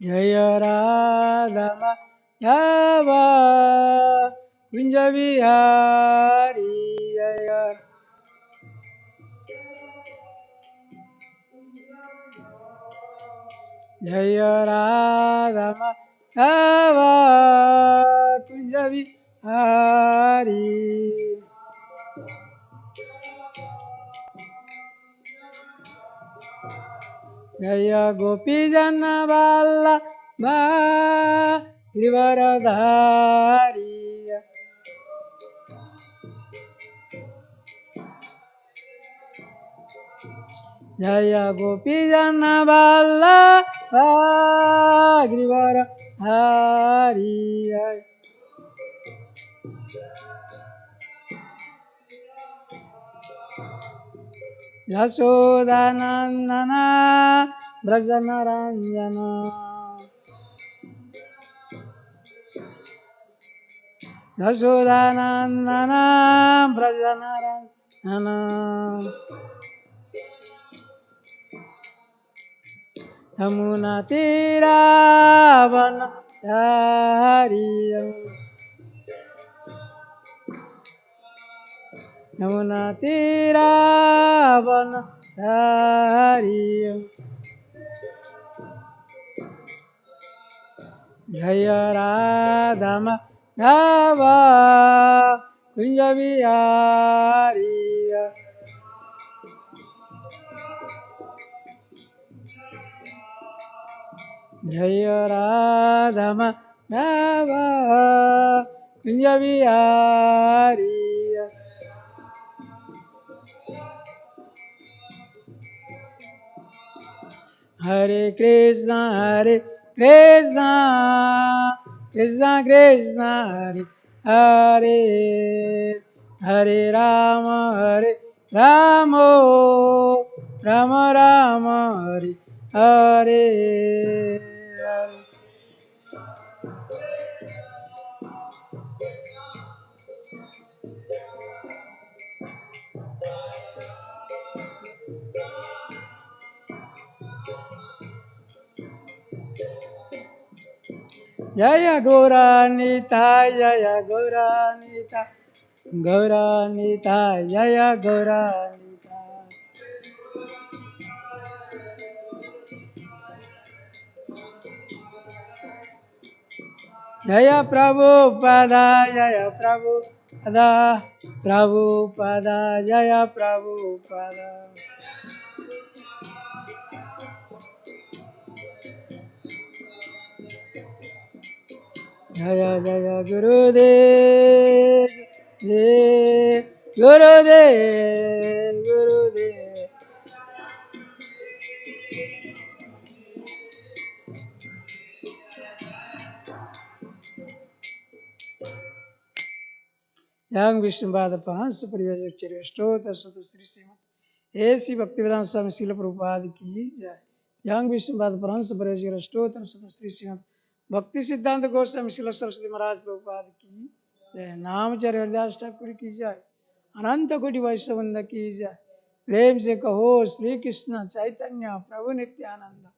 जय राधा माधव कुंज बिहारी जय राधा माधव कुंज बिहारी जय गोपी जन वल्लभ गिरिवरधारी जय गोपी जन वल्लभ गिरिवरधारी यशोदानंदन ब्रजनरंजन यशोदानंदन ब्रजनरंजन यमुना तीरावनचारी यमुना तीरावनचारी जय राधा माधव कुंज बिहारी जय राधा माधव कुंज बिहारी हरे कृष्ण कृष्ण कृष्ण हरे हरे हरे राम राम राम हरे हरे जय गौरानिताय जय गौरानिताय गौरानिताय जय गौरानिताय जय प्रभुपदा जय प्रभुपदा प्रभुपदा जय प्रभुपदा जय जय गुरुदेव गुरुदेव गुरुदेव yang Vishnupada Pansa Parivaja Chtota Sata Sri Srimad A.C. Bhaktivedanta Swami Srila Prabhupada की जय yang Vishnupada Pansa Parivaja Chtota Sata Sri Srimad Bhakti Siddhanta Goswami Srila Saraswati Maharaj Prabhupada की जय नामचार्य हरिदास ठाकुर की जय अनंत कोटि वैष्णववृंद की जय प्रेम से कहो श्री कृष्ण चैतन्य प्रभु नित्यानंद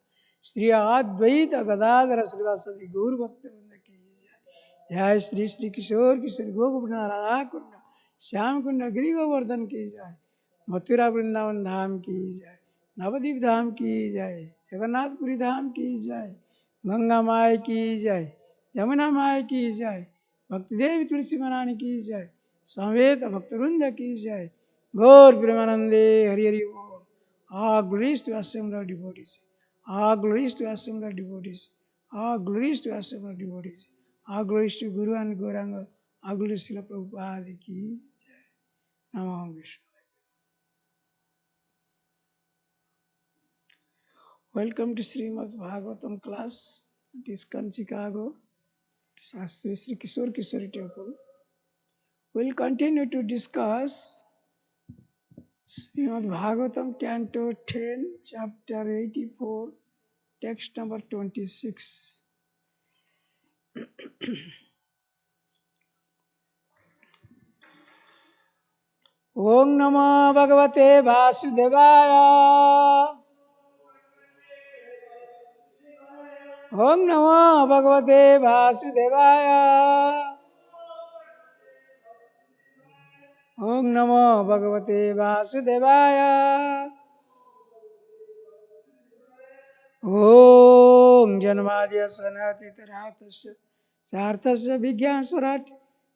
श्री अद्वैत गदाधर श्रीवासदि गौर भक्तवृंद की जय श्री श्री किशोर किशोर गोकुल राधा कुंड श्याम कुंड गिरि गोवर्धन की जय मथुरा वृंदावन धाम की जय नवदीप धाम की जय जगन्नाथपुरी धाम की जय गंगा माई की जय यमुना माई की जय भक्ति देवी तुलसी महारानी की जय समेत भक्तवृंद की जय गौर प्रेमानंदे हरि हरि बोल all glories to assembled devotees all glories to assembled devotees all glories to assembled devotees all glories to Guru and Gauranga all glories to Prabhupada ki jai Namo Vishnu. Welcome to Srimad Bhagavatam class. It is in Chicago. It is Sri Kishore Kishore Temple. We'll continue to discuss Srimad Bhagavatam Canto 10, Chapter 84, Text number 26. Om Namo Bhagavate Vasudevaya Om Namo Bhagavate Vasudevaya. Om Namo Bhagavate Vasudevaya. Om Janmadya Sanati Taratasya Chartasya Vigyan Swarat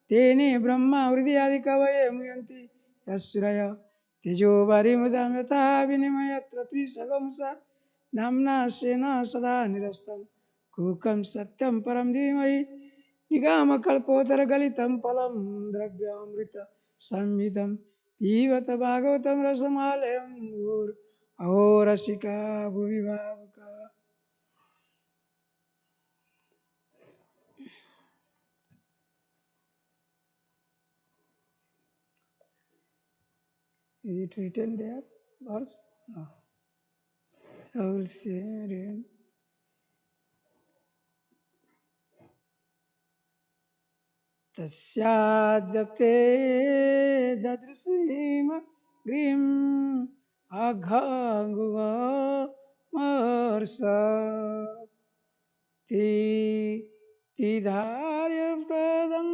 Tene Brahma Hridayadi Kavaye Muyanti Yasraya Tejo Varimudamyata Vinimayatra Trisagamsa Namna Sena Sada Nirastam Kukam Satyam Param Dhimai Nigama Kalpotara Galitam Palam Dravyamrita Samhitam Pivata Bhagavatam Rasamalayam Ur Ahorasika Bhuvivavaka. Is it written there? Verse? No. So I will say read. Tasyadate dadrusim grim aghanguga marsa ti tidharya padam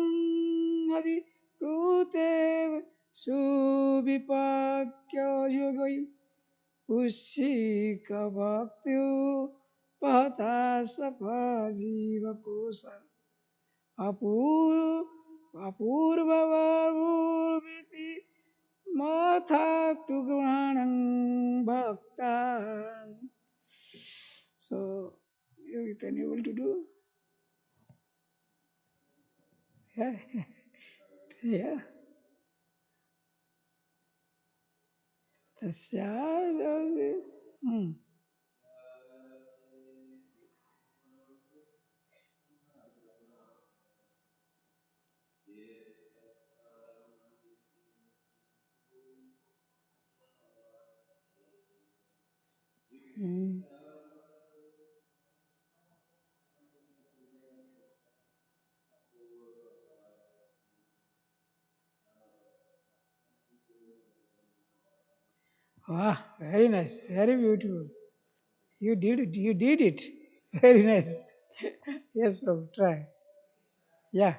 adi krutev subhipakya yogai Ushika bhaktyu pata safa jiva kosa apurvavavurviti matha tugranang bhaktan. So you can able to do? Yeah. Yeah. Tasya. Hmm. Hmm. Wow, very nice, very beautiful. You did it. You did it. Very nice. Yes, Prabhu. Try. Yeah.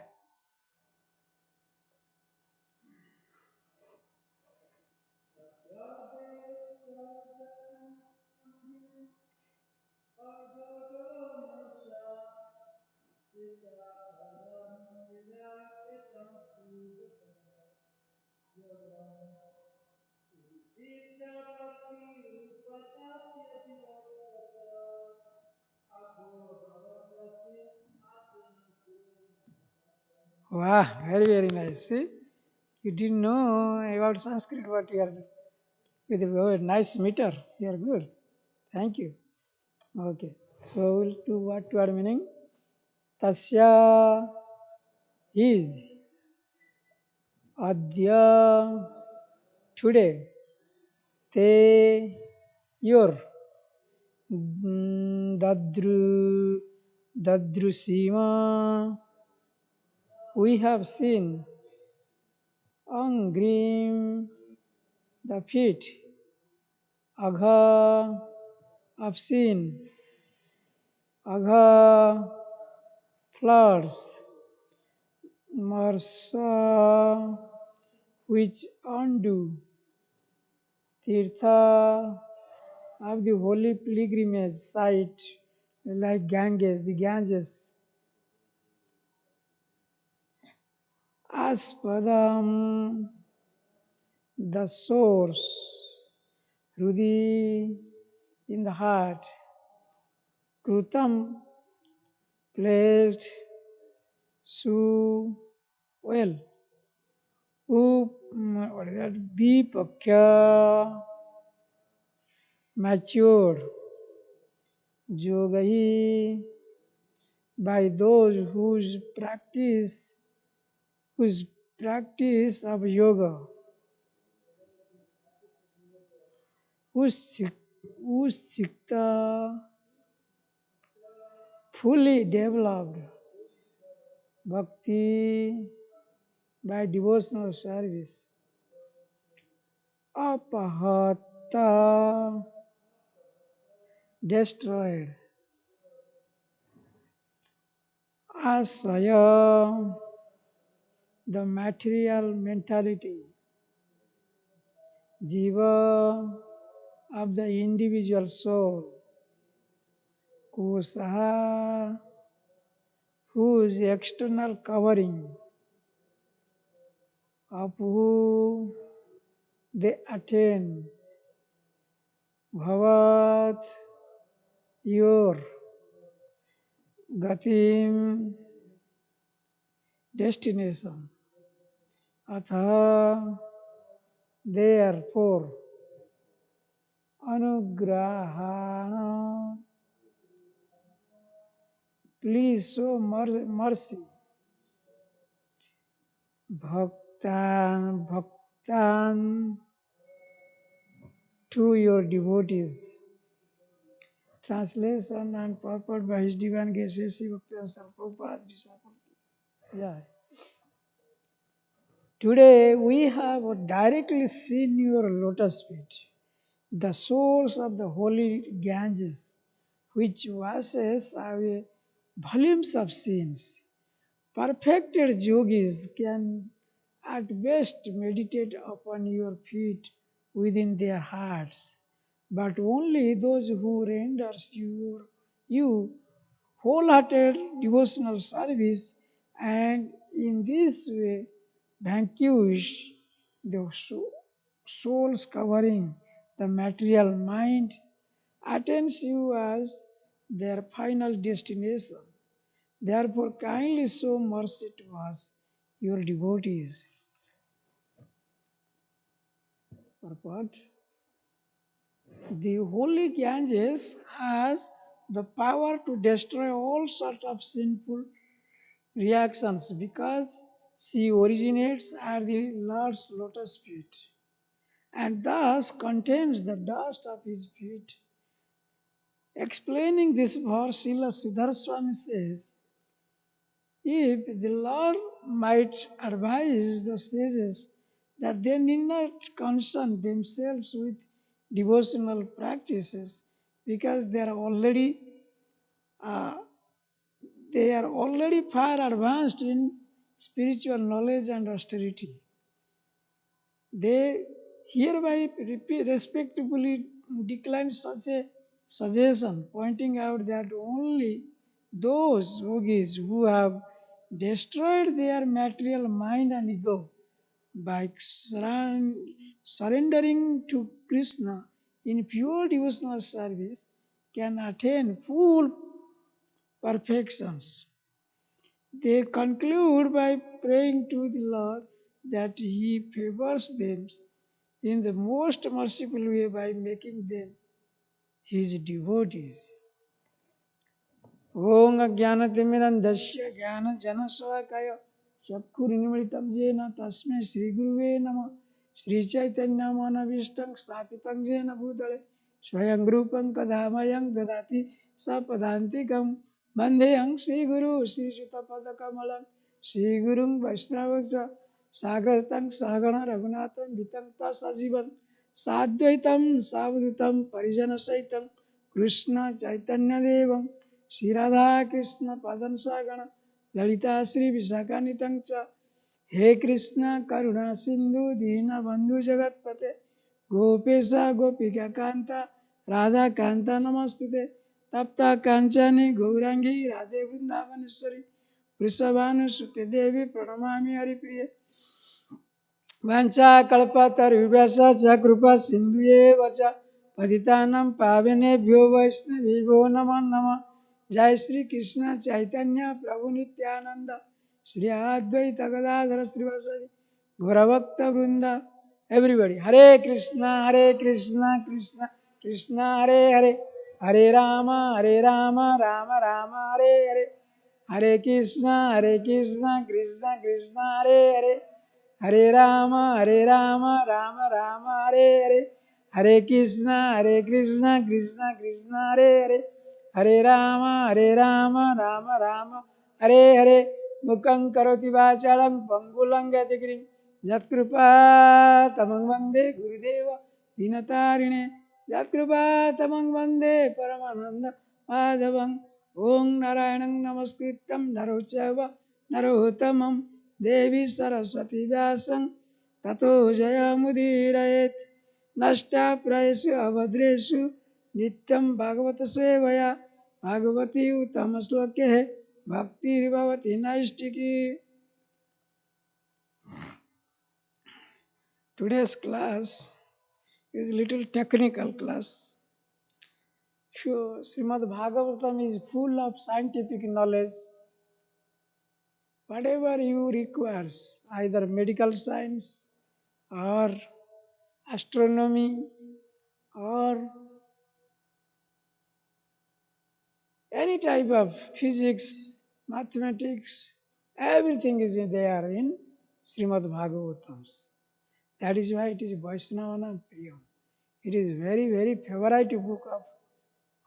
Wow, very, very nice. See, you didn't know about Sanskrit, but you are with a very nice meter. You are good. Thank you. Okay. So we'll do what word meaning? Tasya is adya today. Te your dadrusima we have seen angrim the feet agha obscene agha flowers marsa which undo tirtha of the holy pilgrimage site like Ganges, the Ganges. Aspadam, the source, Rudi, in the heart, Krutam, placed, Su, well, what is that? Bipakya, mature, Jogai, by those whose practice of yoga, whose chitta fully developed bhakti by devotional service. Apahata destroyed. Asaya, the material mentality, jiva of the individual soul, kusaha, whose external covering of who they attain, bhavat, your gatim, destination, atha, therefore, anugrahana, please show mercy, bhaktan, to your devotees. Translation and purport by His Divine Grace HG Prabhupada. Yeah. Today we have directly seen your lotus feet, the source of the holy Ganges, which washes away volumes of sins. Perfected yogis can at best meditate upon your feet within their hearts, but only those who renders you wholehearted devotional service and in this way vanquish the soul's covering the material mind attains you as their final destination. Therefore, kindly show mercy to us, your devotees. Purport. The holy Ganges has the power to destroy all sorts of sinful reactions because she originates at the Lord's lotus feet and thus contains the dust of his feet. Explaining this verse, Srila Siddhar Swami says, if the Lord might advise the sages that they need not concern themselves with devotional practices because uh, they are already far advanced in spiritual knowledge and austerity. They hereby respectfully decline such a suggestion, pointing out that only those yogis who have destroyed their material mind and ego by surrendering to Krishna in pure devotional service can attain full perfections. They conclude by praying to the Lord that He favors them in the most merciful way by making them His devotees. Om Ajnanatimirandasya Jnana Janasvakaya Chakkurinimittam Jena Tasme Sri Guruve Nama Sri Chaitanya Manavishtam Sthapitam Jena Bhutale Swayam Grupam Kadhamayam Dadati Sapadantikam Bandeyam Sri Guru Sri Jutapadakamalam Sri Gurum Vaishnavaja Sagartam Sagana Raghunatham Vitam Tasajivam Sadvaitam Savdutam Parijana Saitam Krishna Chaitanya Devam Shri Radha Krishna Padan Sagana Lalita Sri Visakanitancha He Krishna Karuna Sindhu Dina Bandhu Jagatpate Gopesa Gopika Kanta Radha Kanta Namastute Tapta Kanchani Gaurangi Radhe Vrindavaneshwari Vrishabhanu Sute Devi Pranamami Haripriye वाञ्छाकल्पतरुभ्यश्च च कृपा सिन्धुएव च पतितानां पावनेभ्यो वैष्णवेभ्यो नमो नमः जय श्री कृष्ण चैतन्य प्रभु नित्यानंद श्री अद्वैत गदाधर श्रीवासदि गौरभक्त वृंद एवरीबॉडी हरे कृष्णा कृष्णा कृष्णा हरे हरे राम राम राम हरे हरे हरे कृष्णा कृष्णा कृष्णा हरे हरे हरे राम राम राम हरे हरे हरे कृष्णा कृष्णा कृष्णा हरे हरे हरे राम राम राम हरे हरे मुखं करोति वाचालं पंगुलं गतिगिरिं यत्कृपा तमं वन्दे गुरुदेव दीनतारिणे यत्कृपा तमं वन्दे परमानन्द माधवं Om Narayanam Namaskritam Narochava Narottamam Devi Saraswati Vyasam Tato Jayamudirayet Nashta Prayesu Avadresu Nityam Bhagavata Sevaya Bhagavati Uttamasloke Bhakti Rivavati Naistiki. Today's class is a little technical class. Sure, Srimad Bhagavatam is full of scientific knowledge. Whatever you requires, either medical science or astronomy or any type of physics, mathematics, everything is there in Srimad Bhagavatams. That is why it is Vaishnavana Priyam. It is very, very favorite book of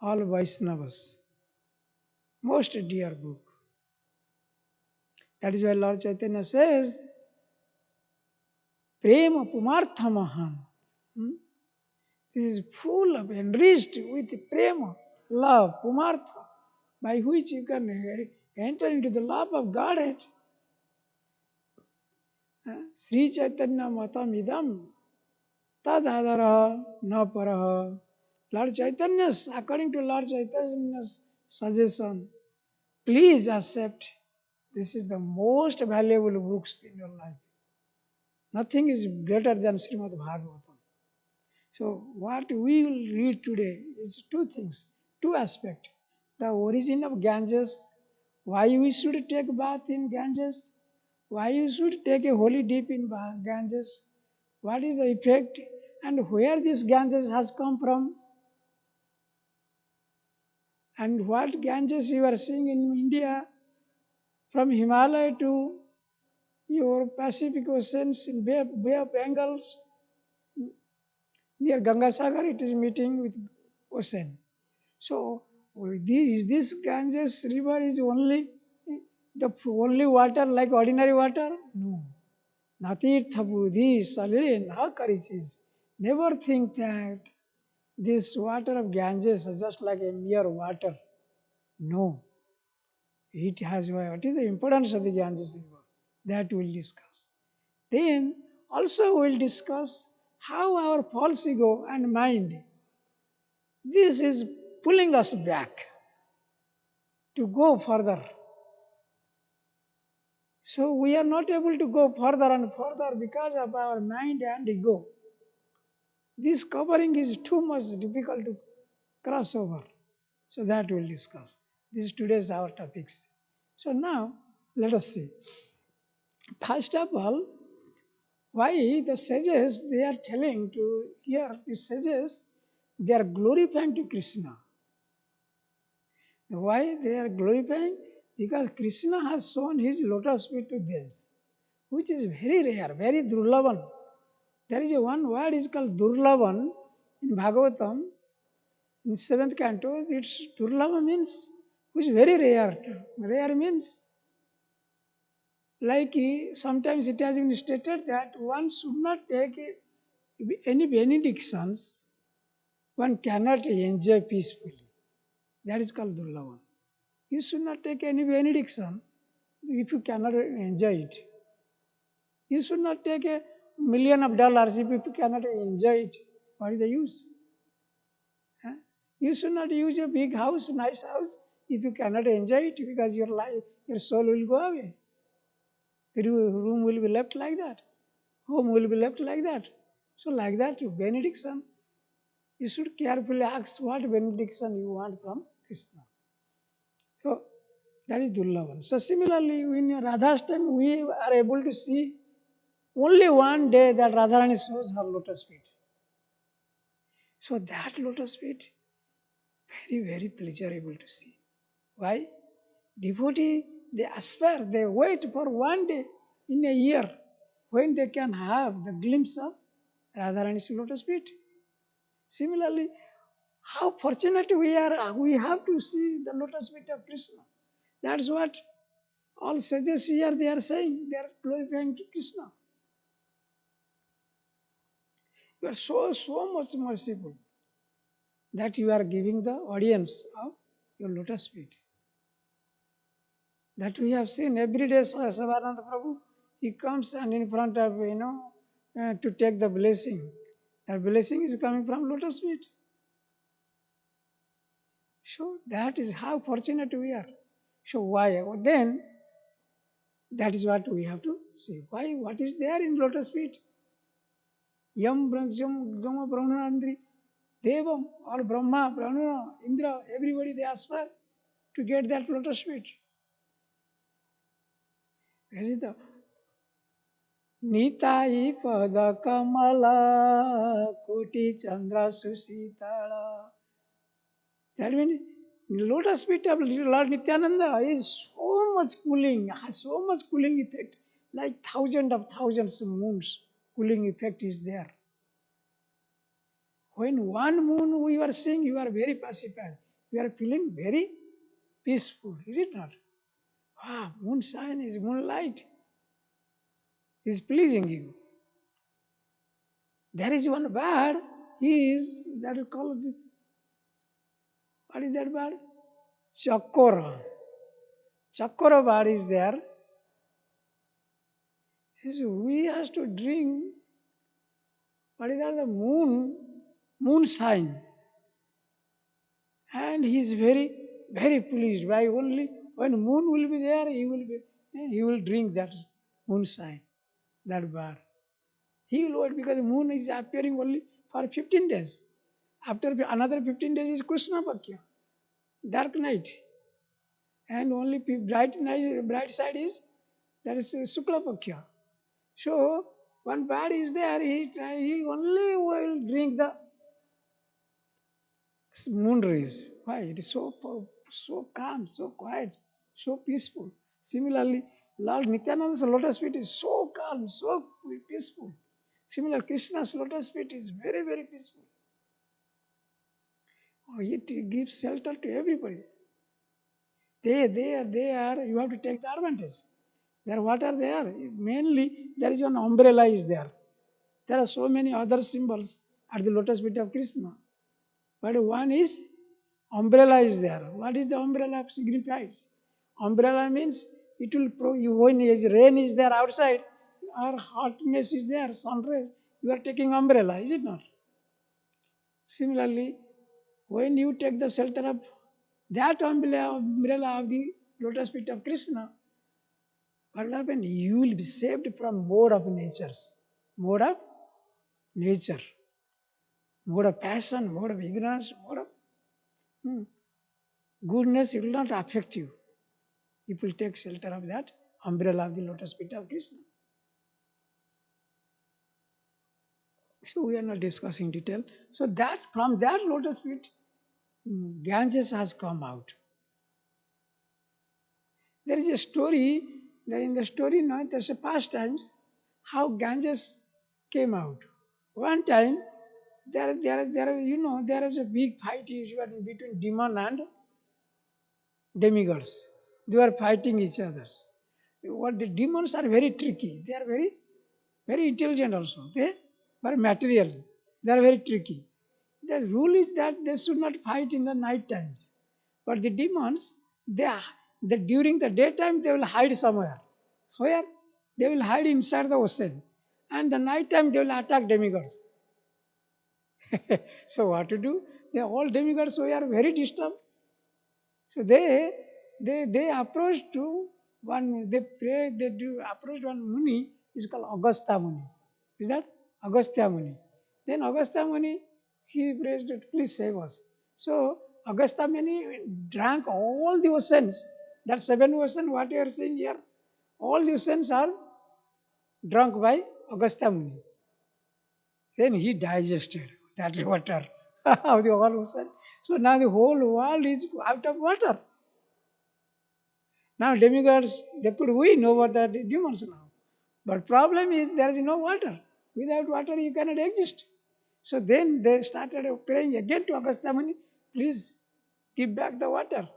all Vaishnavas. Most dear book. That is why Lord Chaitanya says, Prema Pumartha Mahan. This is full of, enriched with prema, love, pumartha, by which you can enter into the love of Godhead. Sri Chaitanya Matam Idam Tadadara na paraha. Lord Chaitanya's, according to Lord Chaitanya's suggestion, please accept. This is the most valuable books in your life. Nothing is greater than Srimad Bhagavatam. So what we will read today is two things, two aspects. The origin of Ganges, why we should take bath in Ganges, why you should take a holy dip in Ganges, what is the effect, and where this Ganges has come from, and what Ganges you are seeing in India, from Himalaya to your Pacific Oceans in Bay of Bengals, near Gangasagar it is meeting with ocean. So this Ganges river is only the only water like ordinary water? No. Natirtha buddhi salile na karichis. Never think that this water of Ganges is just like a mere water. No. It has what is the importance of the Ganges river? That we'll discuss. Then also we'll discuss how our false ego and mind, this is pulling us back to go further. So we are not able to go further and further because of our mind and ego. This covering is too much difficult to cross over. So that we'll discuss. This is today's our topics. So now let us see. First of all, why the sages they are telling to here, the sages they are glorifying to Krishna. Why they are glorifying? Because Krishna has shown his lotus feet to them, which is very rare, very durlavan. There is a one word is called durlavan in Bhagavatam, in 7th canto. It's durlava means which is very rare. Rare means like sometimes it has been stated that one should not take any benedictions. One cannot enjoy peacefully. That is called durlavan. You should not take any benediction if you cannot enjoy it. You should not take $1 million if you cannot enjoy it. What is the use? Huh? You should not use a big house, nice house, if you cannot enjoy it because your life, your soul will go away. The room will be left like that. Home will be left like that. So like that, benediction, you should carefully ask what benediction you want from Krishna. So that is Durlavan. So similarly, in Radha's time, we are able to see only one day that Radharani shows her lotus feet. So that lotus feet, very, very pleasurable to see. Why? Devotee, they aspire, they wait for one day in a year when they can have the glimpse of Radharani's lotus feet. Similarly, how fortunate we are, we have to see the lotus feet of Krishna. That's what all sages here they are saying, they are glorifying to Krishna. You are so much merciful that you are giving the audience of your lotus feet. That we have seen every day. Savananda Prabhu, he comes and in front of, to take the blessing. That blessing is coming from lotus feet. So that is how fortunate we are. So why? Then that is what we have to see. Why? What is there in lotus feet? Yam Brahma Brahmanandri Devam or Brahma, Brahma, Indra, everybody they aspire to get that lotus feet. Is it the Nitai Pada Kamala Koti Chandra Susitala? That means the lotus feet of Lord Nityananda is so much cooling, has so much cooling effect, like thousands of moons cooling effect is there. When one moon we are seeing, you are very pacified. You are feeling very peaceful, is it not? Ah, moonshine is moonlight is pleasing you. There is one bird, that is called, what is that bird? Chakora. Chakora bird is there. He says, we have to drink, what is that? The moonshine. And he is very pleased. By only when moon will be there, he will drink that moonshine, that bird. He will wait because moon is appearing only for 15 days. After another 15 days is Krishna Pakya, dark night. And only bright side is, that is Sukla Pakya. So, one bird is there, he only will drink the moon rays. Why? It is so calm, so quiet, so peaceful. Similarly, Lord Nityananda's lotus feet is so calm, so peaceful. Similar, Krishna's lotus feet is very peaceful. It gives shelter to everybody. They are, you have to take the advantage. There, what are there? Mainly, there is one umbrella is there. There are so many other symbols at the lotus feet of Krishna. But one is, umbrella is there. What is the umbrella signifies? Umbrella means it will, when rain is there outside, or hotness is there, sun rays, you are taking umbrella, is it not? Similarly, when you take the shelter of that umbrella of the lotus feet of Krishna, what will happen? You will be saved from mode of natures. Mode of nature. Mode of passion, mode of ignorance, mode of goodness, it will not affect you. If you take shelter of that umbrella of the lotus feet of Krishna. So we are not discussing detail. So that from that lotus feet, Ganges has come out. There is a story, that in the story now, there's a past times, how Ganges came out. One time, there is a big fight usually between demon and demigods. They are fighting each other. What the demons are very tricky. They are very intelligent also. They are material. They are very tricky. The rule is that they should not fight in the night times. But the demons, during the daytime they will hide somewhere. Where? They will hide inside the ocean. And the night time they will attack demigods. So what to do? All demigods were very disturbed. So they approached to one, approached one Muni, is called Agastya Muni. Is that? Agastya Muni. Then Agastya Muni, he praised it, please save us. So Agastya Muni drank all the oceans, that 7 oceans, what you are seeing here, all the oceans are drunk by Agastya Muni. Then he digested that water of the whole ocean. So now the whole world is out of water. Now demigods, they could win over the demons now. But problem is there is no water. Without water you cannot exist. So then they started praying again to Agastya Muni, please give back the water.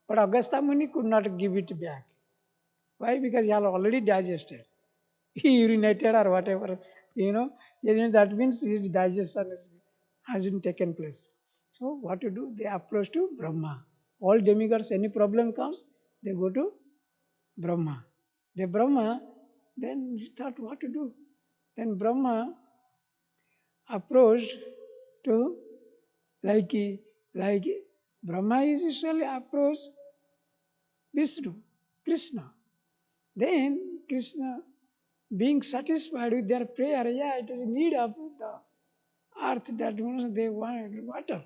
But Agastya Muni could not give it back. Why? Because he had already digested. He urinated or whatever, that means his digestion hasn't taken place. So what to do? They approach to Brahma. All demigods, any problem comes, they go to Brahma. The Brahma, then he thought what to do. Then Brahma approached to, like, like Brahma is usually approached Vishnu, Krishna. Then Krishna, being satisfied with their prayer, yeah, it is need of the earth that they want water.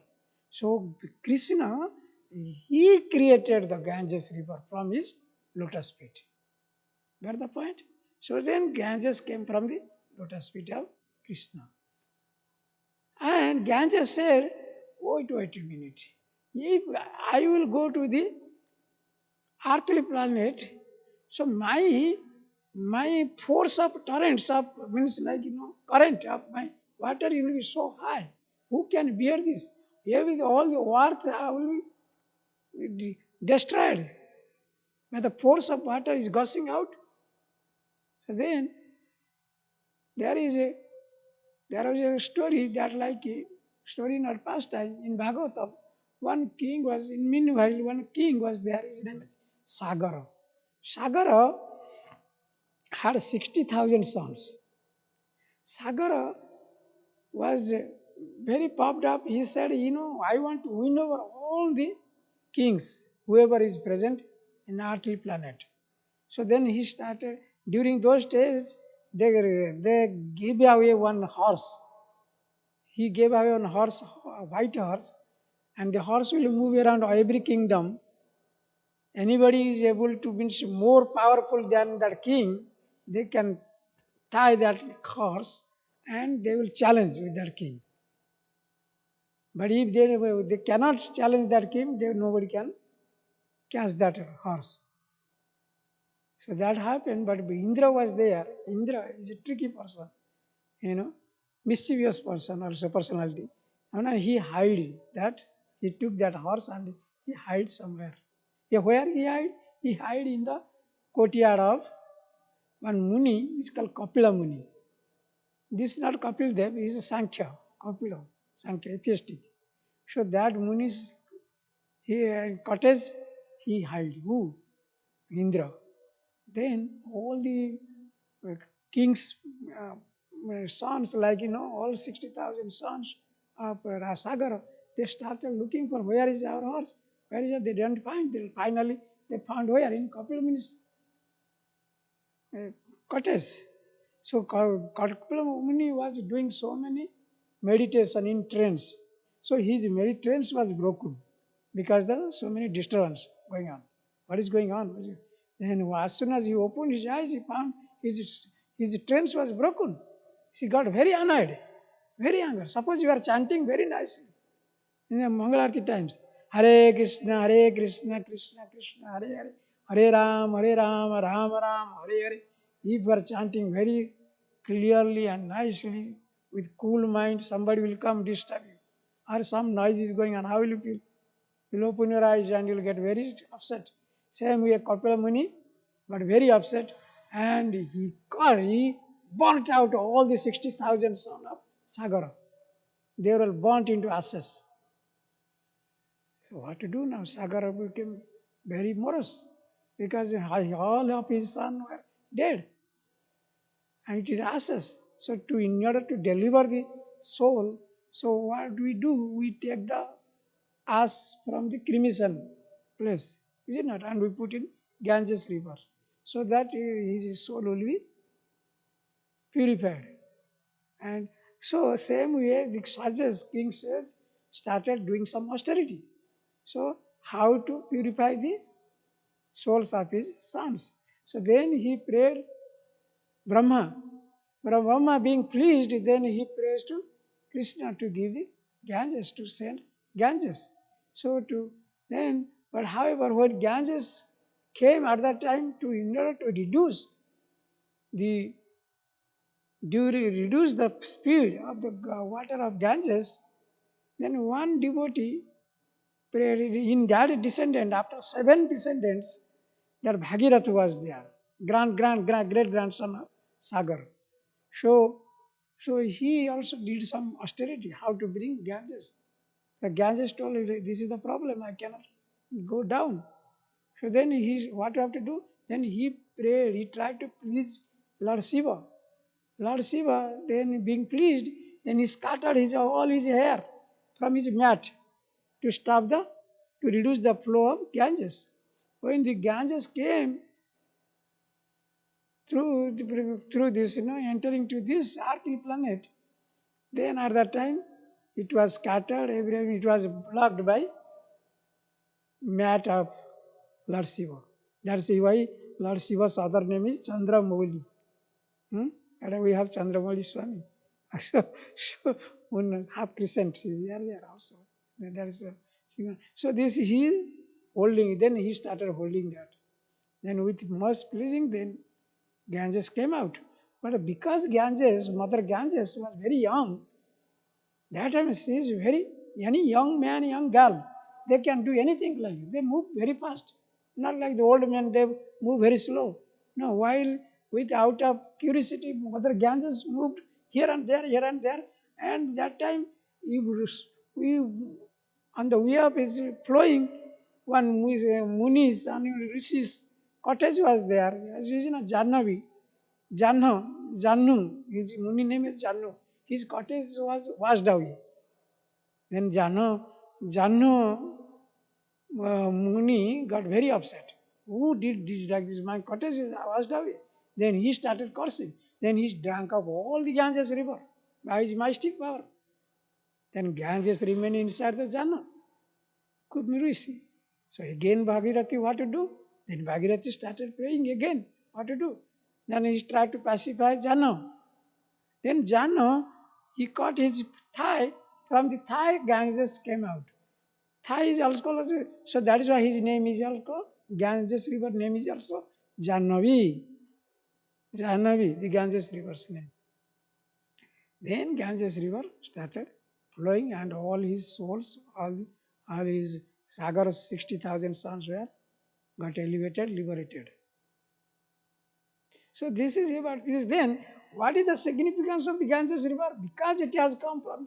So Krishna, he created the Ganges river from his lotus feet. Got the point? So then Ganges came from the lotus feet of Krishna. And Ganges said, wait a minute. If I will go to the earthly planet, so my force of torrents of means like current of my water will be so high. Who can bear this? Here with all the earth will be destroyed. When the force of water is gushing out. So then there is a story that like a story not past time in Bhagavatam. One king was there. His name is Sagara. Sagara had 60,000 sons. Sagara was very popped up. He said, I want to win over all the kings, whoever is present in earthly planet. So then he started, during those days, they gave away one horse. He gave away one horse, a white horse, and the horse will move around every kingdom. Anybody is able to be more powerful than that king, they can tie that horse and they will challenge with that king. But if they cannot challenge that king, nobody can catch that horse. So that happened, but Indra was there. Indra is a tricky person, mischievous person also, personality. And he hid that. He took that horse and he hid somewhere. Yeah, where he hid? He hid in the courtyard of one Muni, is called Kapila Muni. This is not Kapil Dev, he is a Sankhya, Kapila, Sankhya, atheistic. So that Muni's cottage, he hid. Who? Indra. Then all the king's sons, like, all 60,000 sons of Rasagara, they started looking for where is our horse, where is it? They didn't find. Finally, they found where? In Kapila Muni's cottage. So Kapila Muni was doing so many meditation in trance. So his trance was broken because there are so many disturbance going on. What is going on? Then as soon as he opened his eyes, he found his trance was broken. He got very annoyed, very angry. Suppose you are chanting very nicely in the Mangalarti times. Hare Krishna, Krishna Krishna, Hare Hare Ram, Ram Ram, Hare Hare. If you are chanting very clearly and nicely with cool mind, somebody will come disturb you. Or some noise is going on, how will you feel? You'll open your eyes and you'll get very upset. Same way, Kapila Muni got very upset and he burnt out all the 60,000 sons of Sagara. They were all burnt into ashes. So what to do now? Sagara became very morose because all of his sons were dead and it is ashes. So in order to deliver the soul, so what do? We take the ash from the cremation place, is it not? And we put in Ganges river, so that his soul will be purified. And so same way the sages, king says, started doing some austerity. So how to purify the souls of his sons? So then he prayed Brahma. Brahma being pleased, then he prays to Krishna to give the Ganges, to send Ganges. So but however, when Ganges came at that time in order to reduce the speed of the water of Ganges, then one devotee prayed in that descendant, after 7 descendants, that Bhagirath was there, great grandson of Sagar. So he also did some austerity, how to bring Ganges. The Ganges told him, this is the problem, I cannot go down. So then what you have to do? Then he prayed, he tried to please Lord Shiva. Lord Shiva, then being pleased, then he scattered all his hair from his mat to to reduce the flow of Ganges. When the Ganges came through this, entering to this earthly planet, then at that time it was scattered, everything it was blocked by mat of Lord Shiva. That's why Lord Shiva's other name is Chandramouli. And we have Chandramouli Swami. One half crescent is there also. There is so this he holding, then he started holding that. Then with most pleasing, then Ganges came out. But because Mother Ganges was very young, that time she is any young man, young girl, they can do anything like this. They move very fast. Not like the old men, they move very slow. No, while out of curiosity, Mother Ganges moved here and there, and that time we on the way up is flowing. One Muni's and Rishi's cottage was there. She is in a Jannavi. Jannu, his Muni name is Jannu. His cottage was washed away. Then Jannu Muni got very upset. Who did this like this? My cottage is washed away. Then he started cursing. Then he drank up all the Ganges river by his mystic power. Then Ganges remained inside the Jannu. Could be see. So again Bhagirathi, what to do? Then Bhagirathi started praying again. What to do? Then he tried to pacify Jannu. Then Jannu, he caught his thigh. From the thigh, Ganges came out. Thigh is also called, so that is why his name is also, Ganges river name is also Jannavi. Jannavi, the Ganges river's name. Then Ganges river started flowing and all his souls, all his Sagar's 60,000 sons got elevated, liberated. So this is about this. Then, what is the significance of the Ganges river? Because it has come from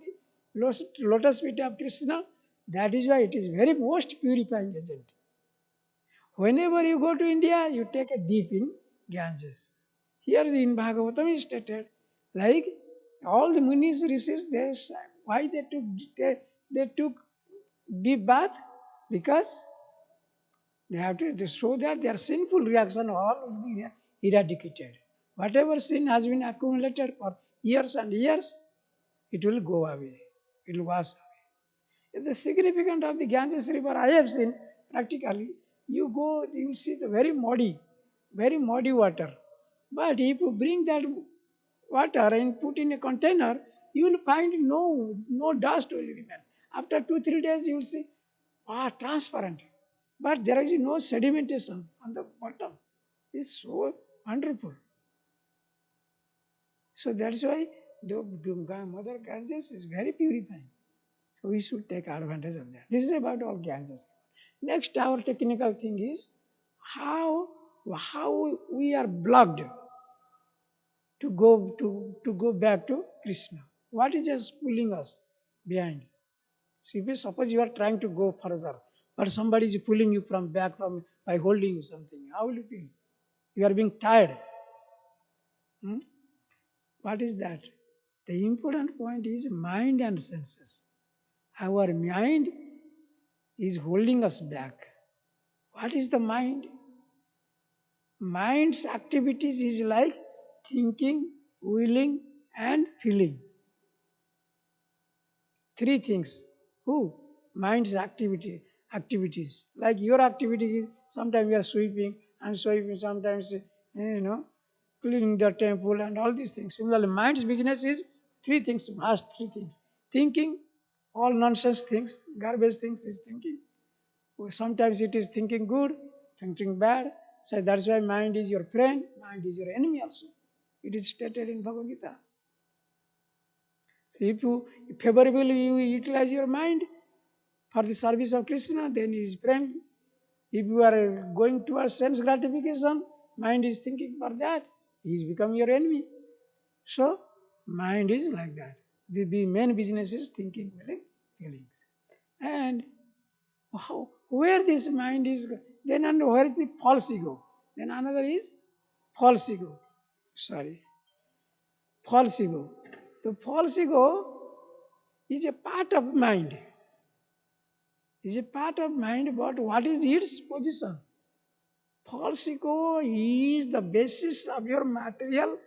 the lotus feet of Krishna, that is why it is very most purifying agent. Whenever you go to India, you take a dip in Ganges. Here in Bhagavatam is stated, like all the munis, rishis, why they took deep bath? Because they have to show that their sinful reaction all will be eradicated. Whatever sin has been accumulated for years and years, it will go away. It will wash away. The significance of the Ganges river, I have seen practically, you go, you will see the very muddy water. But if you bring that water and put in a container, you will find no dust will remain. After 2-3 days, you will see, transparent. But there is no sedimentation on the bottom. It's so wonderful. So that's why the Mother Ganges is very purifying. So we should take advantage of that. This is about all Ganges. Next, our technical thing is how we are blocked to go back to Krishna. What is just pulling us behind? So if suppose you are trying to go further, but somebody is pulling you by holding you something, how will you feel? You are being tired. What is that? The important point is mind and senses. Our mind is holding us back. What is the mind? Mind's activities is like thinking, willing, and feeling. 3 things. Who? Mind's activities. Like your activities is sometimes you are sweeping, sometimes cleaning the temple and all these things. Similarly, mind's business is 3 things, must 3 things. Thinking, all nonsense things, garbage things is thinking. Sometimes it is thinking good, thinking bad. So that's why mind is your friend, mind is your enemy also. It is stated in Bhagavad Gita. So if favorably you utilize your mind for the service of Krishna, then he is friend. If you are going towards sense gratification, mind is thinking for that, he is becoming your enemy. So mind is like that. The main business is thinking, feelings. And where this mind is, then and where is the false ego? Then another is false ego. Sorry, false ego. The false ego is a part of mind. Is a part of mind, but what is its position? False ego is the basis of your material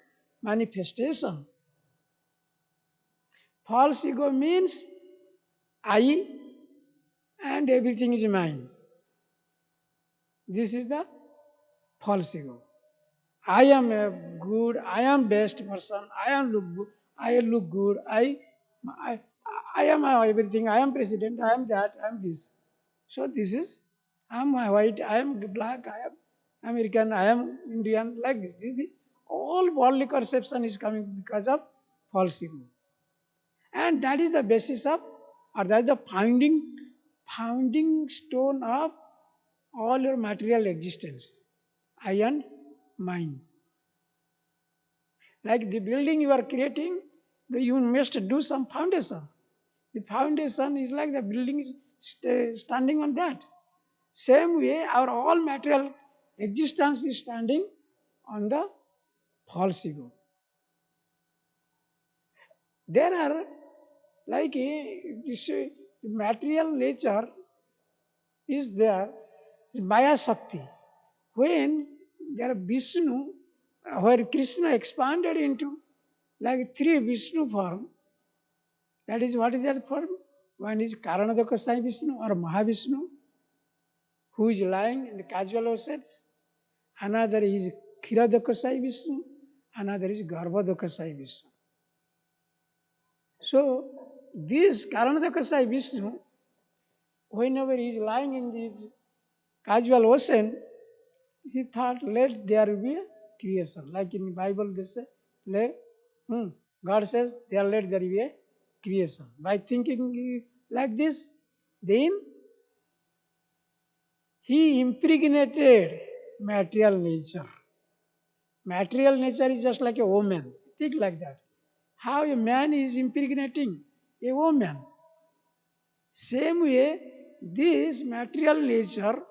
manifestation. False ego means I and everything is mine. This is the false ego. I am a good, I am best person, I look good, I, I am everything, I am president, I am that, I am this. So this is, I am white, I am black, I am American, I am Indian, like this. This is the all worldly conception is coming because of false ego. And that is the basis of, or that is the founding stone of all your material existence. I and mine. Like the building you are creating, you must do some foundation. The foundation is like the building is standing on that. Same way, our all material existence is standing on the false ego. There are like this material nature is there, is Maya Shakti. When there Vishnu, where Krishna expanded into like three Vishnu form, that is what is that form? One is Karanadakasai Vishnu or Mahavishnu, who is lying in the casual oceans. Another is Kiradakasai Vishnu, another is Garbhadakasai Vishnu. So, this Karanadakasai Vishnu, whenever he is lying in this casual ocean, he thought, let there be a creation. Like in the Bible, they say, God says, let there be a creation. By thinking like this, then he impregnated material nature. Material nature is just like a woman. Think like that. How a man is impregnating a woman. Same way, this material nature,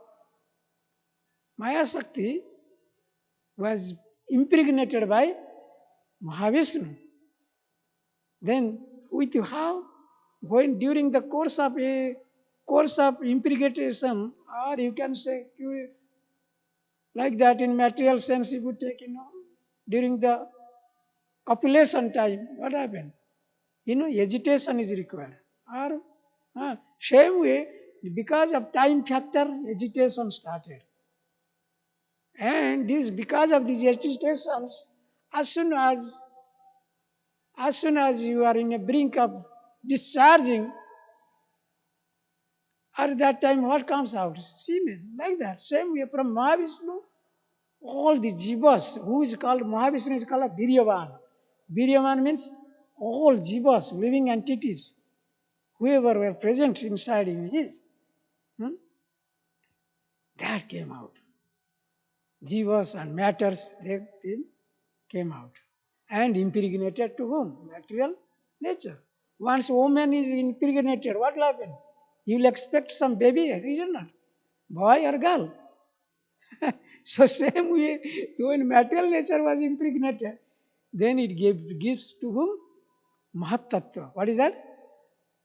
Maya Shakti, was impregnated by Mahavishnu. Then with how? When during the course of impregnation, or you can say like that in material sense, you would take, during the copulation time, what happened? Agitation is required. Or same way, because of time factor, agitation started. And this because of these agitations, as soon as you are in a brink of discharging, at that time what comes out? Semen, like that. Same way from Mahavishnu, all the jivas, who is called Mahavishnu is called Viryavan. Viryavan means all jivas, living entities, whoever were present inside him is. That came out. Jivas and matters, they came out. And impregnated to whom? Material nature. Once woman is impregnated, what will happen? You will expect some baby, is it not? Boy or girl. So same way, when material nature was impregnated, then it gives to whom? Mahat-tattva. What is that?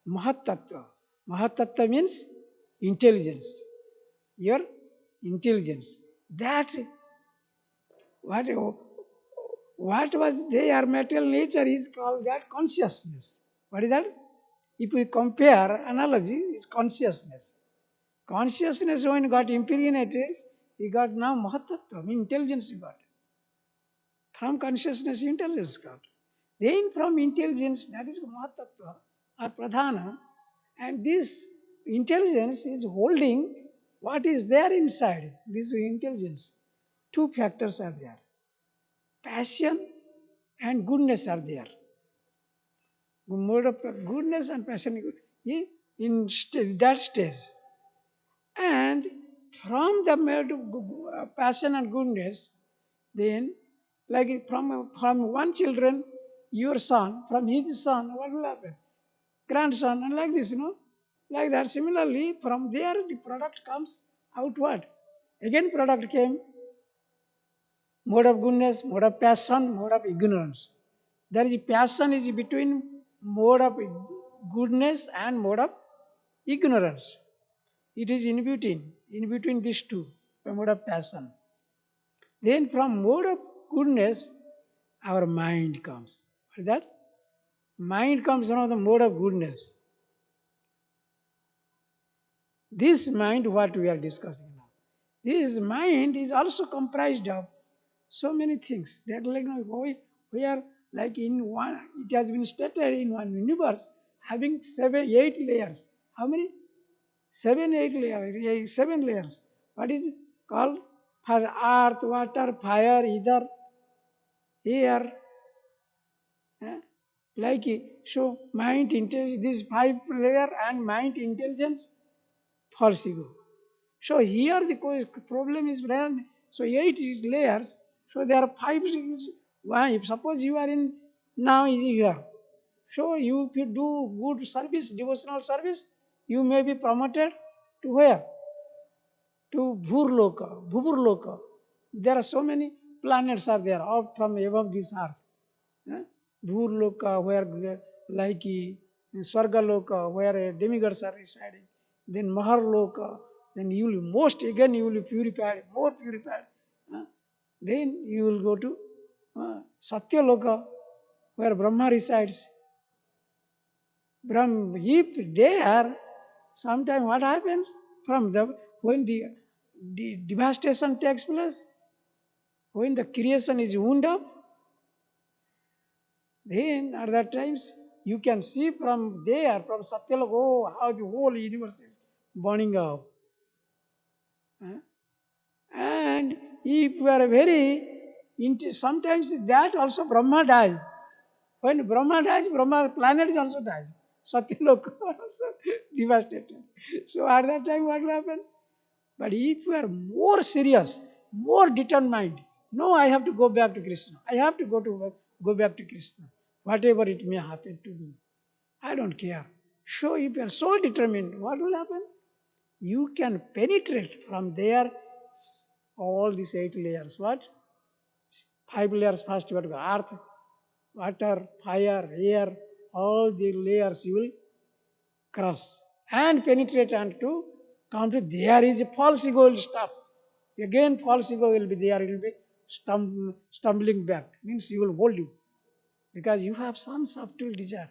Mahat-tattva. Mahat-tattva means intelligence. Your intelligence. That, what was their material nature is called that consciousness. What is that? If we compare, analogy is consciousness. Consciousness when got impregnated, he got now Mahatattva, intelligence he got. From consciousness, intelligence got. Then from intelligence, that is Mahatattva or Pradhana, and this intelligence is holding what is there inside this intelligence. Two factors are there. Passion and goodness are there. Mode of goodness and passion in that stage. And from the mode of passion and goodness, then, like from one children, your son, from his son, what will happen? Grandson, and like this, like that. Similarly, from there the product comes out what? Again product came, Mode of goodness, mode of passion, mode of ignorance. There is passion is between mode of goodness and mode of ignorance. It is in between these two, the mode of passion. Then from mode of goodness, our mind comes. What is that? Mind comes from the mode of goodness. This mind, what we are discussing now, this mind is also comprised of so many things. They are like we are like in one. It has been stated in one universe having 8 layers. How many? 8 layers. 7 layers. What is it called? For earth, water, fire, ether, air. eh? Like so, mind intelligence. This 5 layer and mind intelligence, false ego. So here the problem is when so 8 layers. So there are 5. One. If suppose you are in now is here. So you if you do good service, devotional service, you may be promoted to where? To Bhurloka, Bhuvurloka. There are so many planets are there up from above this earth. Eh? Bhurloka, where like Swargaloka, where demigods are residing. Then Maharloka, then you will most again you will be purified, more purified. Then you will go to Satyaloka, where Brahma resides. If there, sometime what happens? From the when the devastation takes place, when the creation is wound up, then at that times you can see from there, from Satyaloka, oh, how the whole universe is burning up. And if you are sometimes that also Brahma dies. When Brahma dies, Brahma planet also dies. Satyaloka also devastated. So at that time what will happen? But if you are more serious, more determined, no, I have to go back to Krishna. I have to go back to Krishna. Whatever it may happen to me. I don't care. So if you are so determined, what will happen? You can penetrate from there all these 8 layers. What? 5 layers first you have to go. Earth, water, fire, air, all the layers you will cross and penetrate and to come to there is a false ego will stop. Again false ego will be there, it will be stumbling back. Means he will hold you. Because you have some subtle desire.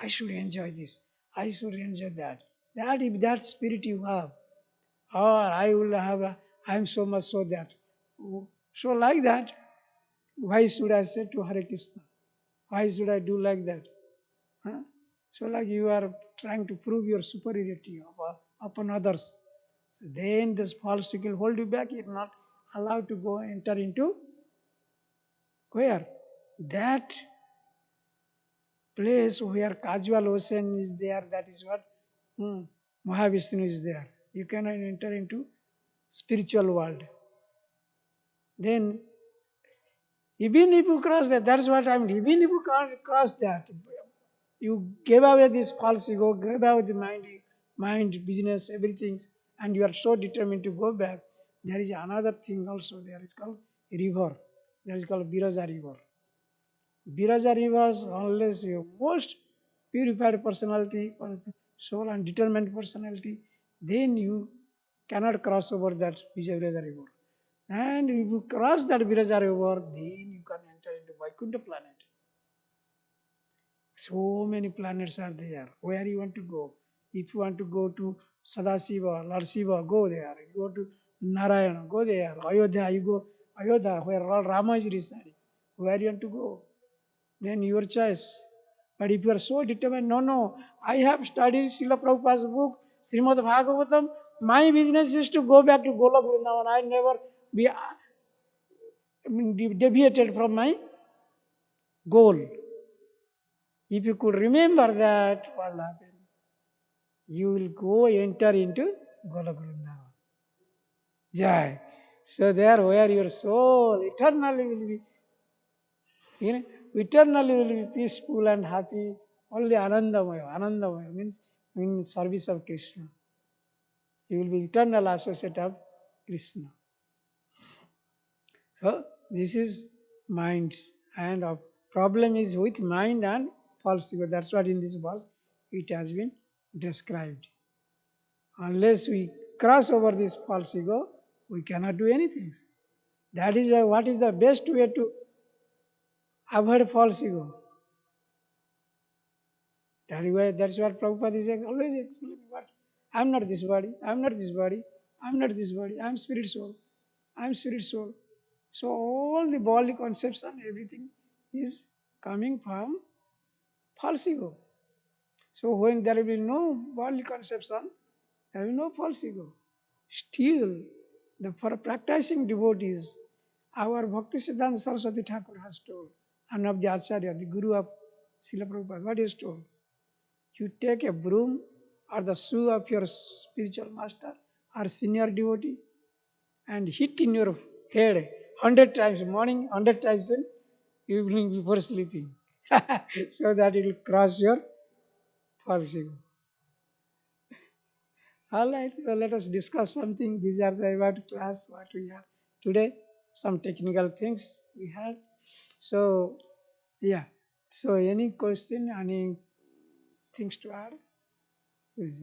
I should enjoy this. I should enjoy that. That if that spirit you have, or I will have, I am so much so that. So like that, why should I say to Hare Krishna? Why should I do like that? Huh? So like you are trying to prove your superiority upon others. So then this false will hold you back. You're not allowed to go enter into where? That place where casual ocean is there, that is what Mahavishnu is there. You cannot enter into spiritual world. Then even if you cross that, that's what I mean. Even if you can't cross that, you gave away this false ego, gave away the mind, business, everything, and you are so determined to go back. There is another thing also there. It's called river. There is called Biraja river. Biraja rivers, unless your most purified personality, soul and determined personality, then you cannot cross over that Biraja river. And if you cross that Biraja river, then you can enter into Vaikuntha planet. So many planets are there. Where you want to go? If you want to go to Sadasiva, Lord Shiva, go there. You go to Narayana, go there. Ayodhya, you go Ayodhya, where Lord Rama is residing. Where you want to go? Then your choice. But if you are so determined, no, I have studied Srila Prabhupada's book, Srimad Bhagavatam. My business is to go back to Golok Vrindavan. I never be deviated from my goal. If you could remember that, what will happen? You will go enter into Golok Vrindavan. Jai. So there where your soul eternally will be, eternally will be peaceful and happy. Only Anandamaya. Anandamaya means in service of Krishna. You will be eternal associate of Krishna. So this is minds and problem is with mind and false ego. That's what in this verse it has been described. Unless we cross over this false ego, we cannot do anything. That is why what is the best way to avoid false ego? That is why that's what Prabhupada is always explaining. What I'm not this body, I'm not this body, I'm not this body, I'm spirit soul, I'm spirit soul. So all the bodily concepts and everything is coming from false ego. So when there will be no bodily conception, there will be no false ego. Still, for practicing devotees, our Bhakti Siddhanta Saraswati Thakur has told, and of the Acharya, the Guru of Srila Prabhupada, what he has told? You take a broom or the shoe of your spiritual master or senior devotee and hit in your head 100 times morning, 100 times in evening before sleeping, so that it will cross your false ego. All right, so let us discuss something. These are the about class what we have today. Some technical things we had. So, yeah. So, any question, any things to add? Yes,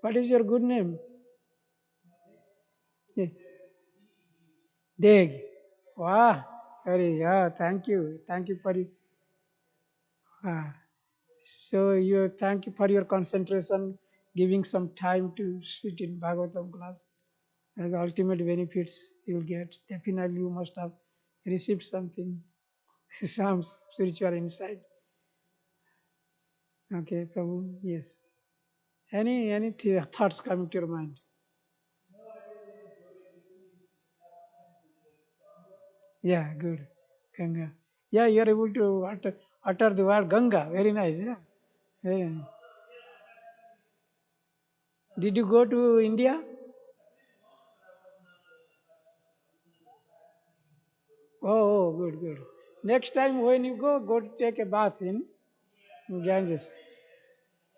what is your good name? Yeah. Deg. Wow. Very, yeah, thank you. Thank you for it. Ah. So, you thank you for your concentration, giving some time to sit in Bhagavatam class. And the ultimate benefits you'll get. Definitely, you must have received something, some spiritual insight. Okay, Prabhu, yes. Any thoughts coming to your mind? Yeah, good. Ganga. Yeah, you are able to utter the word Ganga. Very nice. Yeah. Very nice. Did you go to India? Good, good. Next time when you go to take a bath in Ganges.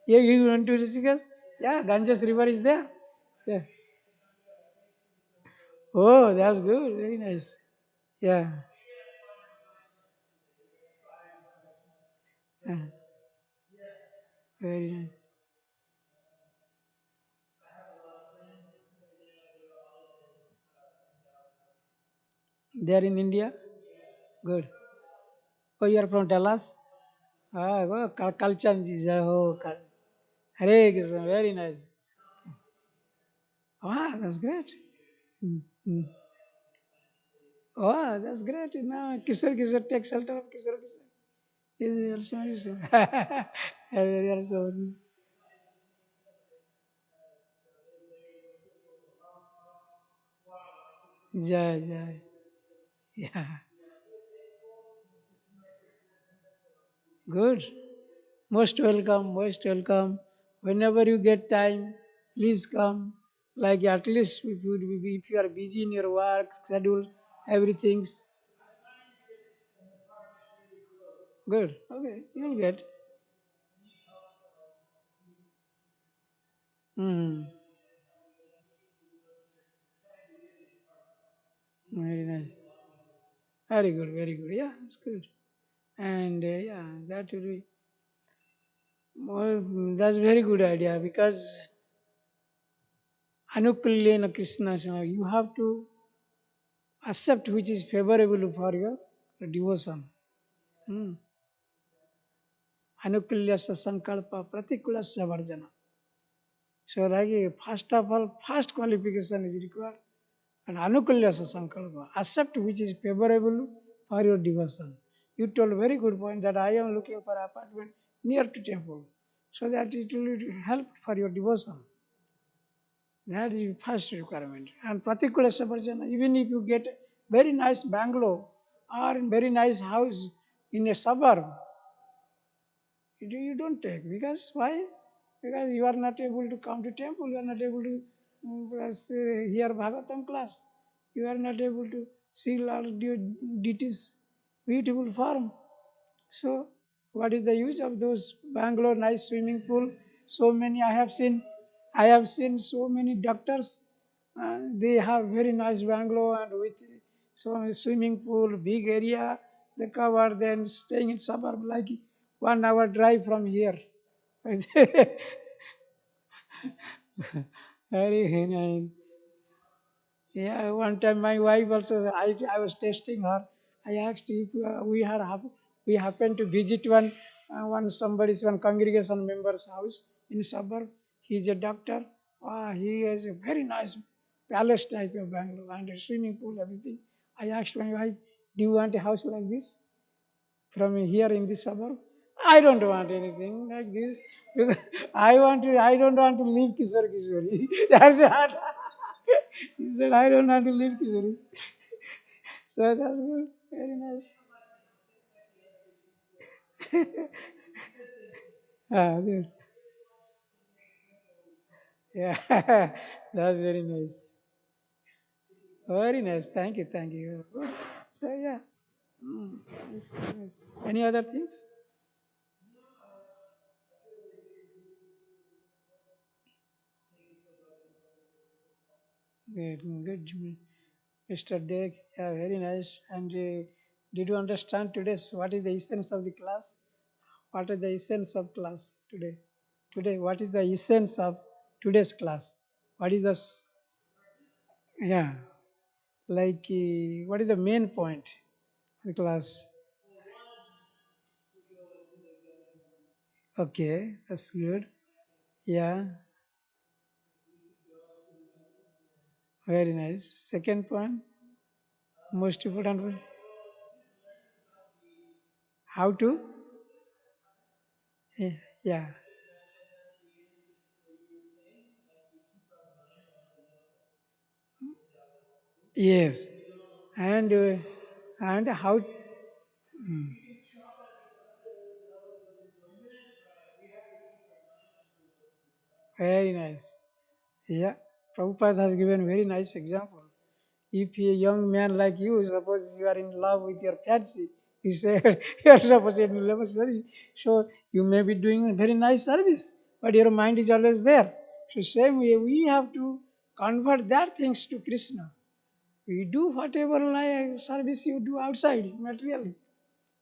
Yeah, you went to Rishikesh? Yeah, Ganges river is there. Yeah. Oh, that's good. Very nice. Yeah. Yeah. Very nice. They are in India? Good. Oh, you are from Dallas? Ah, oh, Kalchanji. Oh, Hare Krishna. Very nice. Ah, that's great. Mm, mm. Oh, that's great. Now, Kisar Kisar, take shelter of Kisar Kisar. Is also very also. Jai, Jai. Yeah. Good. Most welcome, most welcome. Whenever you get time, please come. Like at least if you are busy in your work, schedule, everything's good. Okay, you'll get. Hmm. Very nice. Very good, very good. Yeah, it's good. And yeah, that will be more, that's very good idea because Anukulyena Krishna, you have to accept which is favorable for your devotion. Hmm. Anukulyasya sankalpa pratikulasya varjana. So like first of all, first qualification is required and anukulyasya sankalpa. Accept which is favorable for your devotion. You told very good point that I am looking for apartment near to temple so that it will help for your devotion. That is the first requirement. And particular savarjana, even if you get very nice bungalow or very nice house in a suburb, you don't take. Because why? Because you are not able to come to temple, you are not able to hear Bhagavatam class, you are not able to see Lord deities beautiful form. So, what is the use of those Bangalore nice swimming pool? So many I have seen. I have seen so many doctors. They have very nice Bangalore and with So swimming pool, big area, they covered, then staying in suburb like 1 hour drive from here. Very nice. Yeah, one time my wife also, I was testing her. I asked if we happened to visit one congregation member's house in suburb. He's a doctor. He has a very nice palace type of Bangalore and a swimming pool, everything. I asked my wife, do you want a house like this from here in this suburb? I don't want anything like this because I don't want to leave Kishore. That's what he said. I don't want to leave Kishore. So that's good. Very nice. Good. Yeah, that's very nice. Very nice. Thank you. Thank you. Good. So yeah. Mm, nice, nice. Any other things? Good. Good. Mr. Deg. Yeah, very nice. And did you understand today's what is the essence of the class? What is the essence of class today? Today, what is the essence of today's class? What is yeah, like, what is the main point of the class? Okay, that's good. Yeah, very nice. Second point, most important one, how to? Yeah, yeah. Yes, and how? Very nice. Yeah, Prabhupada has given very nice example. If a young man like you, suppose you are in love with your fancy, you say you are supposed in love with very, so you may be doing a very nice service, but your mind is always there. So same way, we have to convert that things to Krishna. We do whatever like service you do outside materially,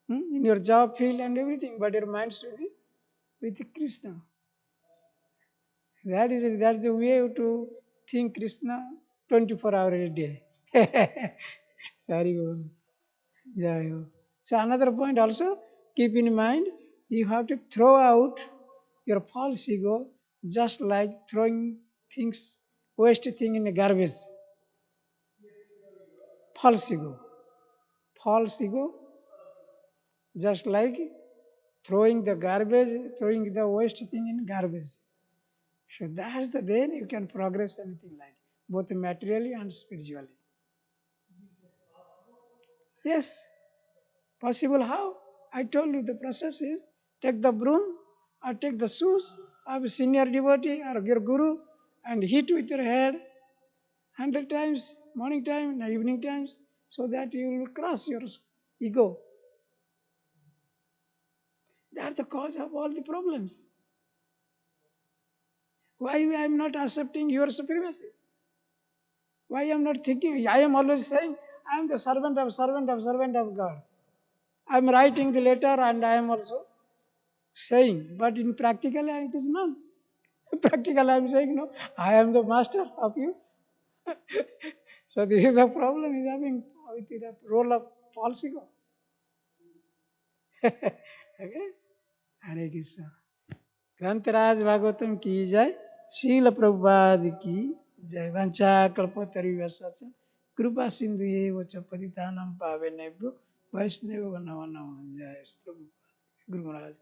in your job field and everything, but your mind should be with Krishna. That's the way to think Krishna 24 hours a day. Sorry, Guru. Yeah, yeah. So another point also, keep in mind, you have to throw out your false ego just like throwing things, waste thing in a garbage. False ego. False ego, just like throwing the garbage, throwing the waste thing in garbage. So that's the then you can progress anything like both materially and spiritually. Yes, possible how? I told you the process is take the broom or take the shoes of a senior devotee or your guru and hit with your head 100 times, morning time and evening times, so that you will cross your ego. That's the cause of all the problems. Why I am not accepting your supremacy? Why I am not thinking? I am always saying I am the servant of God. I am writing the letter and I am also saying, but in practical it is none. Practical I am saying no, I am the master of you. So this is the problem is having with the role of false ego. Okay? Hare Krishna. ग्रंथराज Bhagavatam की जय शील प्रभुपाद की जय वंचा कल्पतरुभ्यश्च कृपा सिंधु एव च पतितानां पावनेभ्यो वैष्णव नमो नमः जय श्री गुरु महाराज